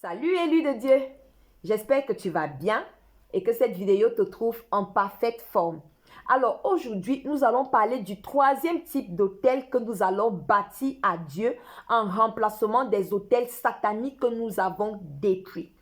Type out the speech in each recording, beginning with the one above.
Salut élu de Dieu, j'espère que tu vas bien et que cette vidéo te trouve en parfaite forme. Alors aujourd'hui, nous allons parler du troisième type d'autel que nous allons bâtir à Dieu en remplacement des autels sataniques que nous avons détruits.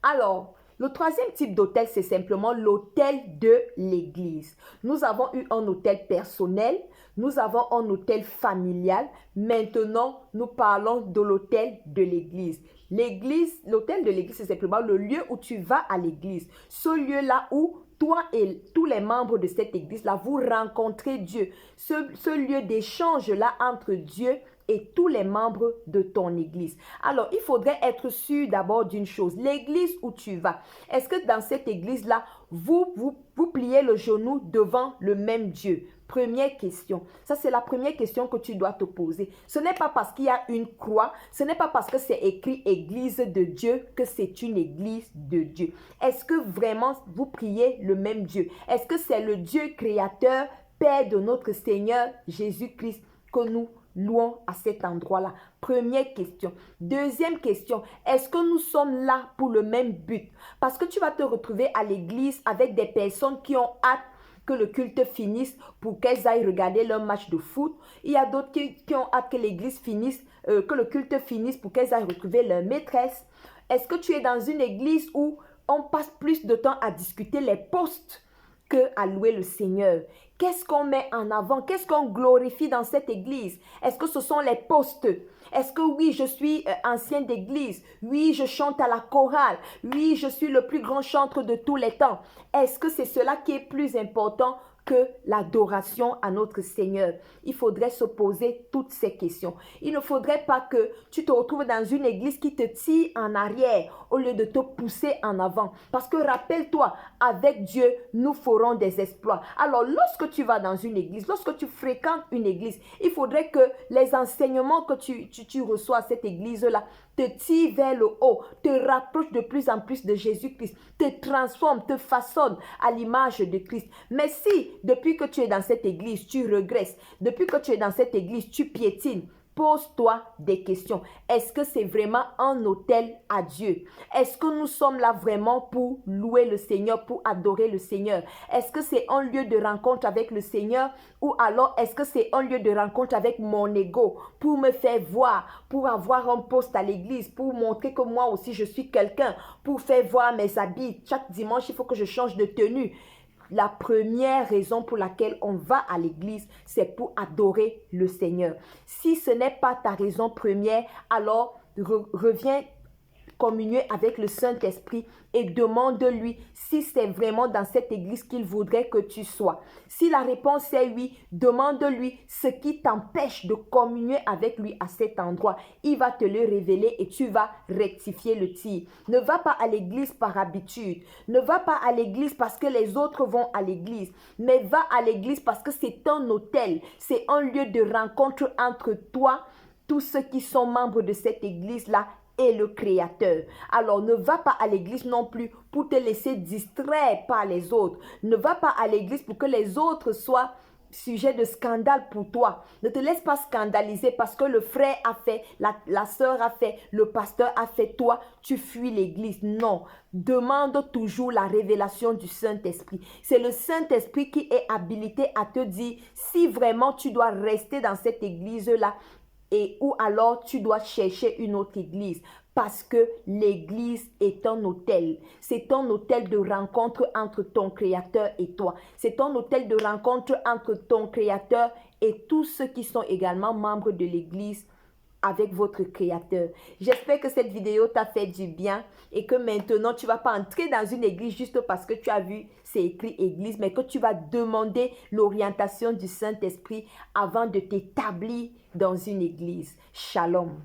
Alors, le troisième type d'autel, c'est simplement l'autel de l'église. Nous avons eu un autel personnel, nous avons un autel familial. Maintenant, nous parlons de l'autel de l'église. L'autel de l'église, c'est simplement le lieu où tu vas à l'église. Ce lieu-là où toi et tous les membres de cette église-là, vous rencontrez Dieu. Ce lieu d'échange-là entre Dieu et tous les membres de ton église. Alors, il faudrait être sûr d'abord d'une chose. L'église où tu vas, est-ce que dans cette église-là, vous pliez le genou devant le même Dieu? Première question. Ça, c'est la première question que tu dois te poser. Ce n'est pas parce qu'il y a une croix, ce n'est pas parce que c'est écrit Église de Dieu que c'est une église de Dieu. Est-ce que vraiment vous priez le même Dieu? Est-ce que c'est le Dieu créateur, Père de notre Seigneur Jésus-Christ que nous louons à cet endroit-là? Première question. Deuxième question, est-ce que nous sommes là pour le même but? Parce que tu vas te retrouver à l'église avec des personnes qui ont hâte que le culte finisse pour qu'elles aillent regarder leur match de foot. Il y a d'autres qui ont hâte que l'église finisse, que le culte finisse pour qu'elles aillent retrouver leur maîtresse. Est-ce que tu es dans une église où on passe plus de temps à discuter les postes qu'à louer le Seigneur? Qu'est-ce qu'on met en avant? Qu'est-ce qu'on glorifie dans cette église? Est-ce que ce sont les postes? Est-ce que oui, je suis ancien d'église? Oui, je chante à la chorale. Oui, je suis le plus grand chanteur de tous les temps. Est-ce que c'est cela qui est plus important que l'adoration à notre Seigneur? Il faudrait se poser toutes ces questions. Il ne faudrait pas que tu te retrouves dans une église qui te tire en arrière au lieu de te pousser en avant. Parce que rappelle-toi, avec Dieu, nous ferons des exploits. Alors, lorsque tu vas dans une église, lorsque tu fréquentes une église, il faudrait que les enseignements que tu reçois à cette église-là te tirent vers le haut, te rapprochent de plus en plus de Jésus-Christ, te transforment, te façonnent à l'image de Christ. Mais si, depuis que tu es dans cette église, tu regresses, depuis que tu es dans cette église, tu piétines, pose-toi des questions. Est-ce que c'est vraiment un autel à Dieu? Est-ce que nous sommes là vraiment pour louer le Seigneur, pour adorer le Seigneur? Est-ce que c'est un lieu de rencontre avec le Seigneur ou alors est-ce que c'est un lieu de rencontre avec mon ego pour me faire voir, pour avoir un poste à l'église, pour montrer que moi aussi je suis quelqu'un, pour faire voir mes habits? Chaque dimanche, il faut que je change de tenue. La première raison pour laquelle on va à l'église, c'est pour adorer le Seigneur. Si ce n'est pas ta raison première, alors reviens communier avec le Saint-Esprit et demande-lui si c'est vraiment dans cette église qu'il voudrait que tu sois. Si la réponse est oui, demande-lui ce qui t'empêche de communier avec lui à cet endroit. Il va te le révéler et tu vas rectifier le tir. Ne va pas à l'église par habitude. Ne va pas à l'église parce que les autres vont à l'église. Mais va à l'église parce que c'est un hôtel. C'est un lieu de rencontre entre toi, tous ceux qui sont membres de cette église-là, et le Créateur. Alors, ne va pas à l'église non plus pour te laisser distraire par les autres. Ne va pas à l'église pour que les autres soient sujet de scandale pour toi. Ne te laisse pas scandaliser parce que le frère a fait, la sœur a fait, le pasteur a fait, toi, tu fuis l'église. Non, demande toujours la révélation du Saint-Esprit. C'est le Saint-Esprit qui est habilité à te dire si vraiment tu dois rester dans cette église-là et ou alors tu dois chercher une autre église. Parce que l'église est un hôtel. C'est un hôtel de rencontre entre ton Créateur et toi. C'est un hôtel de rencontre entre ton Créateur et tous ceux qui sont également membres de l'église avec votre Créateur. J'espère que cette vidéo t'a fait du bien et que maintenant tu ne vas pas entrer dans une église juste parce que tu as vu c'est écrit église, mais que tu vas demander l'orientation du Saint-Esprit avant de t'établir dans une église. Shalom.